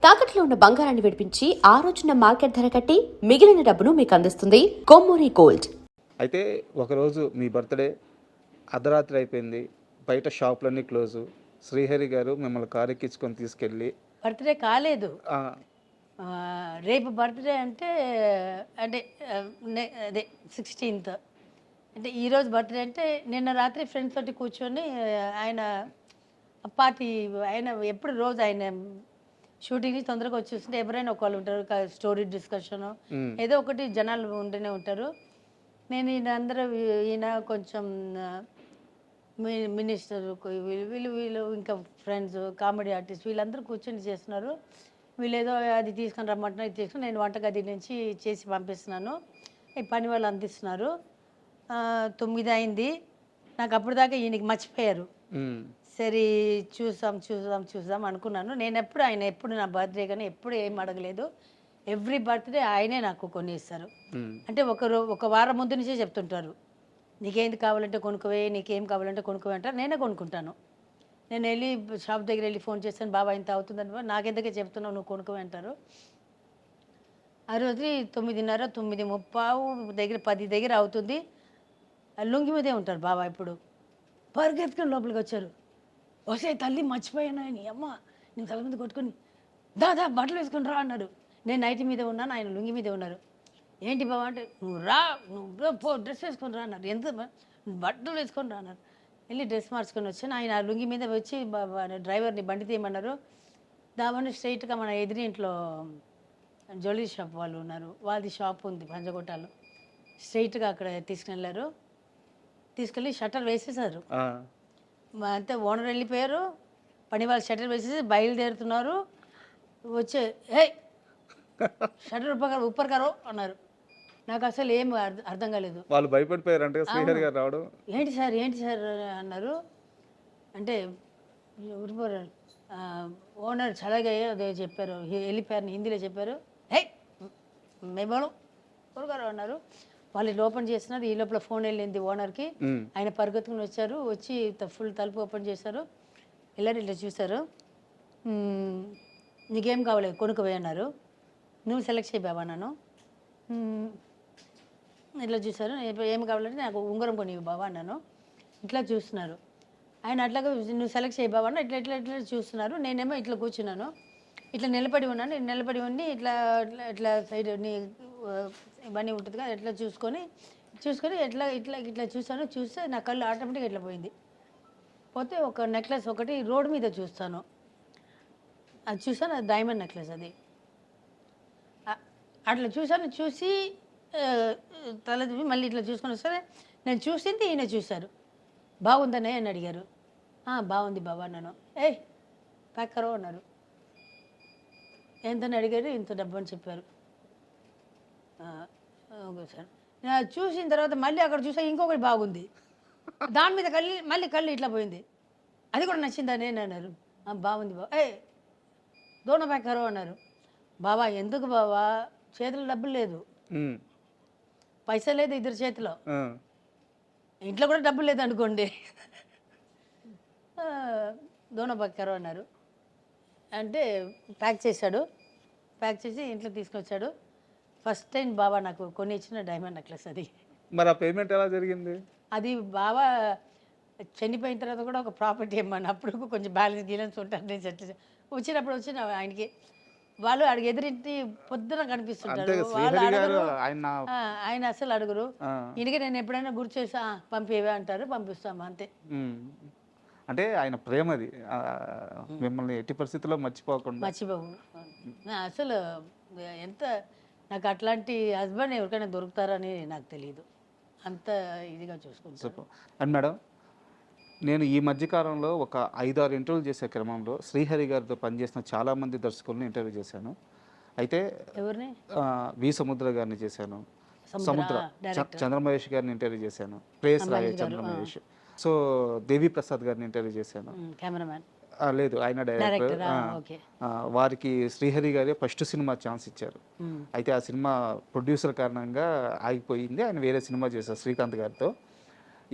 తాకట్లో ఉన్న బంగారాన్ని విడిపించి ఆ రోజున మార్కెట్ ధర కట్టి మిగిలిన డబ్బును మీకు అందిస్తుంది కొమ్మూరి గోల్డ్. అయితే ఒకరోజు మీ బర్త్డే అర్ధరాత్రి అయిపోయింది, బయట షాపులన్నీ క్లోజు. శ్రీహరి గారు మిమ్మల్ని కారు ఎక్కించుకొని తీసుకెళ్ళి బర్త్డే కాలేదు. ఆ, రేపు బర్త్డే అంటే అంటే అదే 16th. అంటే ఈరోజు బర్త్డే అంటే నిన్న రాత్రి ఫ్రెండ్స్ తోటి కూర్చొని ఆయన పార్టీ, ఆయన ఎప్పుడు రోజు ఆయన షూటింగ్ నుంచి తొందరగా వచ్చేస్తుంటే ఎవరైనా ఒకళ్ళు ఉంటారు, స్టోరీ డిస్కషన్ ఏదో ఒకటి జనాలు ఉంటూనే ఉంటారు. నేను ఈయన అందరూ ఈయన కొంచెం మినిస్టర్ వీళ్ళు వీళ్ళు ఇంకా ఫ్రెండ్స్ కామెడీ ఆర్టిస్ట్ వీళ్ళందరూ కూర్చొని చేస్తున్నారు. వీళ్ళు ఏదో అది తీసుకొని రమ్మంటున్నారు, ఇది తీసుకుని నేను వంటగది నుంచి చేసి పంపిస్తున్నాను, ఈ పని వాళ్ళు అందిస్తున్నారు. 9 అయింది. నాకు అప్పటిదాకా ఈయనకి మర్చిపోయారు. సరే చూద్దాం అనుకున్నాను. నేను ఆయన ఎప్పుడు నా బర్త్డే కానీ ఎప్పుడు ఏం అడగలేదు. ఎవ్రీ బర్త్డే ఆయనే నాకు కొన్ని ఇస్తారు. అంటే ఒక వారం ముందు నుంచే చెప్తుంటారు, నీకేంది కావాలంటే కొనుక్కోవే, నీకేం కావాలంటే కొనుక్కోవే అంటారు. నేనే కొనుక్కుంటాను. నేను వెళ్ళి షాప్ దగ్గర వెళ్ళి ఫోన్ చేస్తాను, బాబా ఇంత అవుతుందని, నాకెందుకే చెప్తున్నావు నువ్వు కొనుక్కోవే అంటారు. ఆ రోజు 9:30 9:30 దగ్గర 10 దగ్గర అవుతుంది. లుంగి మీదే ఉంటారు బాబా. ఇప్పుడు పరిగెత్తుకుని లోపలికి వచ్చారు. వస్తే తల్లి మర్చిపోయాను, నీ అమ్మ నేను తల మీద కొట్టుకొని దాదా బట్టలు వేసుకొని రా అన్నారు. నేను నైట్ మీద ఉన్నాను, ఆయన లుంగి మీదే ఉన్నారు. ఏంటి బాబా అంటే, నువ్వు రా, నువ్వు పో డ్రెస్ వేసుకొని రా అన్నారు. ఎంత బట్టలు వేసుకొని రా అన్నారు. వెళ్ళి డ్రెస్ మార్చుకొని వచ్చాను. ఆయన ఆ లుంగి మీద వచ్చి డ్రైవర్ని బండి తీయమన్నారు. దావని స్ట్రైట్గా మన ఎదురింట్లో జ్యువెలరీ షాప్ వాళ్ళు ఉన్నారు, వాళ్ళది షాప్ ఉంది పంజగుట్టాలో. స్ట్రైట్గా అక్కడ తీసుకెళ్ళారు. తీసుకెళ్ళి షట్టర్ వేసేసారు. అంతే ఓనర్ వెళ్ళిపోయారు. పని వాళ్ళు షట్టర్ వేసేసి బయలుదేరుతున్నారు. వచ్చే హే షట్టర్ ఉప్పర్గారు అన్నారు. నాకు అసలు ఏం అర్థం కాలేదు. వాళ్ళు భయపడిపోయారంటే శ్రీహరి గారు రావడం. ఏంటి సార్ అన్నారు. అంటే ఓనర్ చల్లగా అదే చెప్పారు, వెళ్ళిపోయారు, హిందీలో చెప్పారు. హే మేమోను ఊరుగారు అన్నారు. వాళ్ళు ఓపెన్ చేస్తున్నారు. ఈ లోపల ఫోన్ వెళ్ళింది ఓనర్కి. ఆయన పరిగెత్తుకుని వచ్చారు. వచ్చి ఫుల్ తలుపు ఓపెన్ చేశారు. వెళ్ళారు, ఇట్లా చూశారు. నీకేం కావాలి కొనుక్కోవే అన్నారు. నువ్వు సెలెక్ట్ చేయి బాబా అన్నాను. ఇట్లా చూశారు. ఏం కావాలంటే నాకు ఉంగరం కొనివి బాబా అన్నాను. ఇట్లా చూస్తున్నారు. ఆయన అట్లాగా నువ్వు సెలెక్ట్ చేయి బాబా అన్న ఇట్లా ఇట్లా ఇట్లా చూస్తున్నారు. నేనేమో ఇట్లా కూర్చున్నాను, ఇట్లా నిలబడి ఉన్నాను. నిలబడి ఉండి ఇట్లా ఇట్లా ఇట్లా సైడ్ ఇవన్నీ ఉంటుంది కదా, ఎట్లా చూసుకొని ఎట్లా ఇట్లా ఇట్లా చూస్తాను. చూస్తే నా కళ్ళు ఆటోమేటిక్గా ఇట్లా పోయింది. పోతే ఒక నెక్లెస్ ఒకటి రోడ్డు మీద చూస్తాను. అది చూసాను, అది డైమండ్ నెక్లెస్. అది అట్లా చూసాను. చూసి తల మళ్ళీ ఇట్లా చూసుకొని వస్తే నేను చూసింది ఈయన చూశారు. బాగుందనే అని అడిగారు. బాగుంది బాబా అన్నాను. ఏయ్ ప్యాకరో అన్నారు. ఎంతని అడిగారు. ఇంత డబ్బు అని చెప్పారు. Okay sir. నేను చూసిన తర్వాత మళ్ళీ అక్కడ చూసా ఇంకొకటి బాగుంది. దాని మీద మళ్ళీ కళ్ళు ఇట్లా పోయింది. అది కూడా నచ్చిందా నేను అన్నారు. బాగుంది బాబా. దోణ ప్యాకరో అన్నారు. బాబా ఎందుకు బాబా, చేతిలో డబ్బులు లేదు, పైసా లేదు ఇద్దరు చేతిలో, ఇంట్లో కూడా డబ్బులు లేదు అనుకోండి. దోణ ప్యాకరో అన్నారు. అంటే ప్యాక్ చేశాడు. ప్యాక్ చేసి ఇంట్లో తీసుకొచ్చాడు. ఫస్ట్ టైం బాబా నాకు కొన్ని ఇచ్చిన డైమండ్ నెక్లెస్ అది. మరి ఆ పేమెంట్ ఎలా జరిగింది? అది బాబా చనిపోయిన తర్వాత కూడా ఒక ప్రాపర్టీ ఇమ్మని అప్పుడు కొంచెం బ్యాలెన్స్ ఉంటారు. నేను వచ్చినప్పుడు వచ్చిన ఆయనకి వాళ్ళు అడిగి ఎదురింటి పొద్దున కనిపిస్తుంటారు. వాళ్ళు అడగరు, ఆయన అసలు అడుగురు. ఈయనకి నేను ఎప్పుడైనా గుర్తు చేసా పంపేవే అంటారు, పంపిస్తాము అంతే. అంటే ఆయన ప్రేమది మిమ్మల్ని ఎట్టి పరిస్థితుల్లో మర్చిపోవు. అసలు ఎంత నాకు అట్లాంటి హస్బెండ్ ఎవరికైనా దొరుకుతారని నాకు తెలియదు. అంత ఇదిగా చూసుకుంటాను. అండ్ మేడం, నేను ఈ మధ్యకాలంలో ఒక 5-6 ఇంటర్వ్యూలు చేసే క్రమంలో శ్రీహరి గారితో పనిచేసిన చాలామంది దర్శకులను ఇంటర్వ్యూ చేశాను. అయితే ఎవరిని? వి సముద్ర గారిని చేశాను, చంద్రమహేష్ గారిని ఇంటర్వ్యూ చేశాను, ప్రేయస్ రాయ చంద్రమహేష్. సో దేవి ప్రసాద్ గారిని ఇంటర్వ్యూ చేశాను. కెమెరామ్యాన్ లేదు, ఆయన డైరెక్టర్. వారికి శ్రీహరి గారే ఫస్ట్ సినిమా ఛాన్స్ ఇచ్చారు. అయితే ఆ సినిమా ప్రొడ్యూసర్ కారణంగా ఆగిపోయింది. ఆయన వేరే సినిమా చేశారు శ్రీకాంత్ గారితో.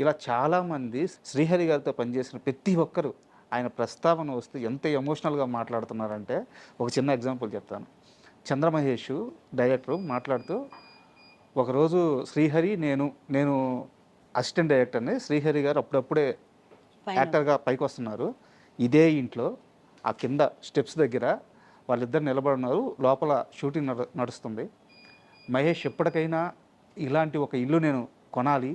ఇలా చాలామంది శ్రీహరి గారితో పనిచేసిన ప్రతి ఒక్కరు ఆయన ప్రస్తావన వస్తే ఎంత ఎమోషనల్గా మాట్లాడుతున్నారంటే ఒక చిన్న ఎగ్జాంపుల్ చెప్తాను. చంద్రమహేష్ డైరెక్టర్ మాట్లాడుతూ ఒకరోజు శ్రీహరి నేను అసిస్టెంట్ డైరెక్టర్ని, శ్రీహరి గారు అప్పుడప్పుడే యాక్టర్గా పైకి వస్తున్నారు. ఇదే ఇంట్లో ఆ కింద స్టెప్స్ దగ్గర వాళ్ళిద్దరు నిలబడున్నారు, లోపల షూటింగ్ నడుస్తుంది. మహేష్ ఎప్పటికైనా ఇలాంటి ఒక ఇల్లు నేను కొనాలి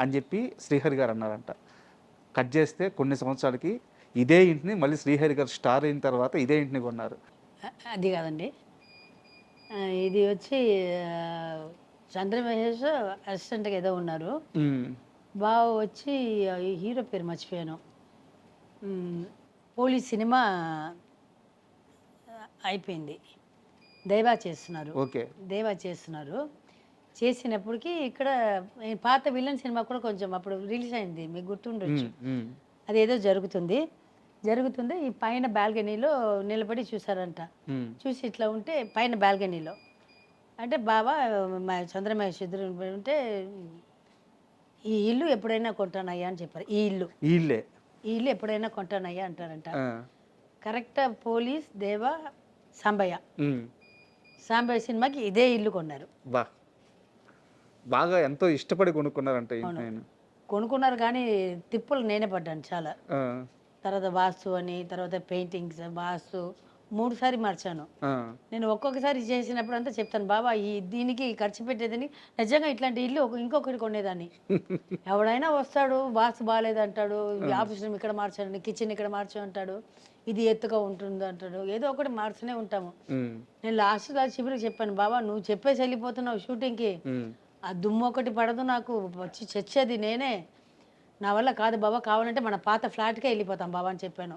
అని చెప్పి శ్రీహరి గారు అన్నారంట. కట్ చేస్తే కొన్ని సంవత్సరాలకి ఇదే ఇంటిని మళ్ళీ శ్రీహరి గారు స్టార్ అయిన తర్వాత ఇదే ఇంటిని కొన్నారు. అది కాదండి, ఇది వచ్చి చంద్రమహేష్ అసిస్టెంట్గా ఏదో ఉన్నారు. బావ వచ్చి ఈ హీరో పేరు మర్చిపోయాను. పోలీస్ సినిమా అయిపోయింది, దేవా చేస్తున్నారు. ఓకే, దేవా చేస్తున్నారు. చేసినప్పటికీ ఇక్కడ పాత విలన్ సినిమా కూడా కొంచెం అప్పుడు రిలీజ్ అయింది, మీకు గుర్తుండొచ్చు. అదేదో జరుగుతుంది. ఈ పైన బాల్కనీలో నిలబడి చూసారంట. చూసి ఇట్లా ఉంటే పైన బాల్కనీలో అంటే బాబా మా చంద్రమహేష్ ఇద్దరు ఉంటే ఈ ఇల్లు ఎప్పుడైనా కొంటానయ్యా అని చెప్పారు. ఈ ఇల్లు ఎప్పుడైనా కొంటానయ్యా అంటారంట. కరెక్ట్ పోలీస్ దేవా సాంబయ్య సినిమాకి ఇదే ఇల్లు కొన్నారు. బాగా ఎంతో ఇష్టపడి కొనుక్కున్నారంట. కొనుక్కున్నారు కానీ తిప్పులు నేనే పడ్డాను చాలా. తర్వాత వాస్తు అని, తర్వాత పెయింటింగ్స్, వాస్తు 3 సారి మార్చాను. నేను ఒక్కొక్కసారి చేసినప్పుడు అంతా చెప్తాను, బాబా దీనికి ఖర్చు పెట్టేదని నిజంగా ఇట్లాంటి ఇల్లు ఇంకొకటి కొనేదాన్ని. ఎవడైనా వస్తాడు, వాస్తు బాగాలేదంటాడు, ఆఫీస్ రూమ్ ఇక్కడ మార్చాను, కిచెన్ ఇక్కడ మార్చు అంటాడు, ఇది ఎత్తుగా ఉంటుంది అంటాడు, ఏదో ఒకటి మార్చునే ఉంటాము. నేను లాస్ట్ చివరికి చెప్పాను, బాబా నువ్వు చెప్పేసి వెళ్ళిపోతున్నావు షూటింగ్కి, ఆ దుమ్ము ఒకటి పడదు, నాకు వచ్చి చచ్చేది నేనే, నా వల్ల కాదు బాబా, కావాలంటే మన పాత ఫ్లాట్కే వెళ్ళిపోతాం బాబా అని చెప్పాను.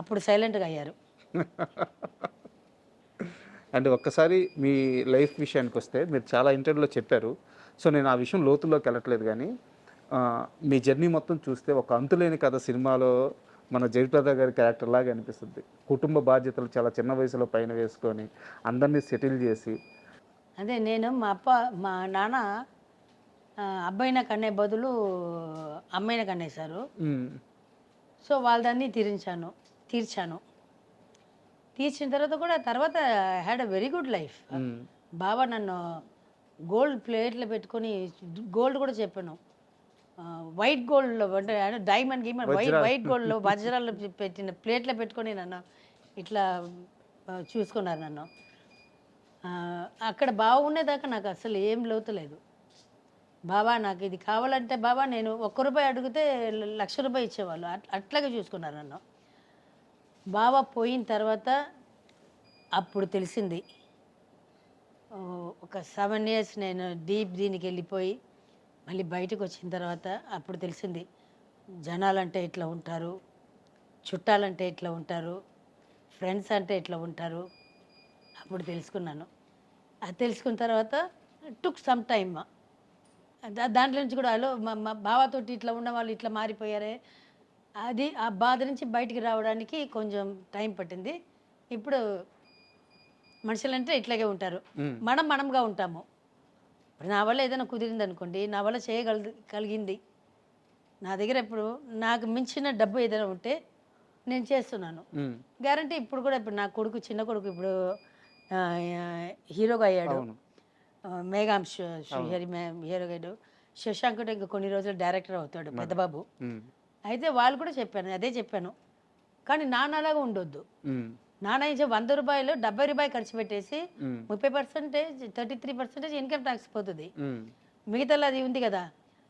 అప్పుడు సైలెంట్గా అయ్యారు. అంటే ఒక్కసారి మీ లైఫ్ విషయానికి వస్తే మీరు చాలా ఇంటర్వ్యూలో చెప్పారు. సో నేను ఆ విషయం లోతుల్లోకి వెళ్ళట్లేదు, కానీ మీ జర్నీ మొత్తం చూస్తే ఒక అంతులేని కథ సినిమాలో మన జయప్రద గారి క్యారెక్టర్ లాగా అనిపిస్తుంది. కుటుంబ బాధ్యతలు చాలా చిన్న వయసులో పైన వేసుకొని అందరినీ సెటిల్ చేసి. అదే నేను మా నాన్న అబ్బాయిన కన్నే బదులు అమ్మాయిన కన్నేశారు. సో వాళ్ళదాన్ని తీర్చిన తర్వాత had a very good life. బాబా నన్ను గోల్డ్ ప్లేట్లో పెట్టుకొని, గోల్డ్ కూడా చెప్పాను, వైట్ గోల్డ్లో అంటే డైమండ్ గీమండ్ వైట్ గోల్డ్లో వజ్రాలు పెట్టిన ప్లేట్లో పెట్టుకొని నన్ను ఇట్లా చూసుకున్నారు నన్ను. అక్కడ బాగుండేదాకా నాకు అసలు ఏం లోతు లేదు. బాబా నాకు ఇది కావాలంటే బాబా నేను ₹1 అడిగితే ₹1,00,000 ఇచ్చేవాళ్ళు, అట్లాగే చూసుకున్నారు నన్ను. బాబా పోయిన తర్వాత అప్పుడు తెలిసింది, ఒక 7 years నేను దీనికి వెళ్ళిపోయి మళ్ళీ బయటకు వచ్చిన తర్వాత అప్పుడు తెలిసింది, జనాలంటే ఇట్లా ఉంటారు, చుట్టాలంటే ఇట్లా ఉంటారు, ఫ్రెండ్స్ అంటే ఇట్లా ఉంటారు. అప్పుడు తెలుసుకున్నాను. అది తెలుసుకున్న తర్వాత టుక్ సమ్ టైమ్. దాంట్లో నుంచి కూడా మా బావతోటి ఇట్లా ఉన్న వాళ్ళు ఇట్లా మారిపోయారే, అది ఆ బాధ నుంచి బయటికి రావడానికి కొంచెం టైం పట్టింది. ఇప్పుడు మనుషులంటే ఇట్లాగే ఉంటారు, మనంగా ఉంటాము. ఇప్పుడు నా వల్ల ఏదైనా కుదిరింది అనుకోండి, నా వల్ల చేయగలిగింది, నా దగ్గర ఇప్పుడు నాకు మించిన డబ్బు ఏదైనా ఉంటే నేను చేస్తున్నాను, గ్యారంటీ. ఇప్పుడు కూడా ఇప్పుడు నా కొడుకు, చిన్న కొడుకు ఇప్పుడు హీరోగా అయ్యాడు, మేఘాంశ్ హీరోగా అయ్యాడు. శశాంక్ ఇంకా కొన్ని రోజులు డైరెక్టర్ అవుతాడు, పెద్దబాబు. అయితే వాళ్ళు కూడా చెప్పాను, అదే చెప్పాను, కానీ నాన్నలాగా ఉండొద్దు. నాన్న ఇచ్చే ₹100 ₹70 ఖర్చు పెట్టేసి 30%, 33% ఇన్కమ్ ట్యాక్స్ పోతుంది. మిగతా అది ఉంది కదా,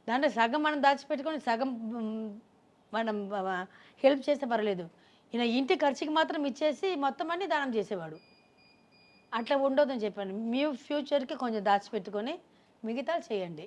దాంట్లో సగం మనం దాచిపెట్టుకొని సగం మనం హెల్ప్ చేస్తే పర్లేదు. ఈయన ఇంటి ఖర్చుకి మాత్రం ఇచ్చేసి మొత్తం అన్ని దానం చేసేవాడు. అట్లా ఉండొద్దని చెప్పాను. మీ ఫ్యూచర్కి కొంచెం దాచిపెట్టుకొని మిగతా చేయండి.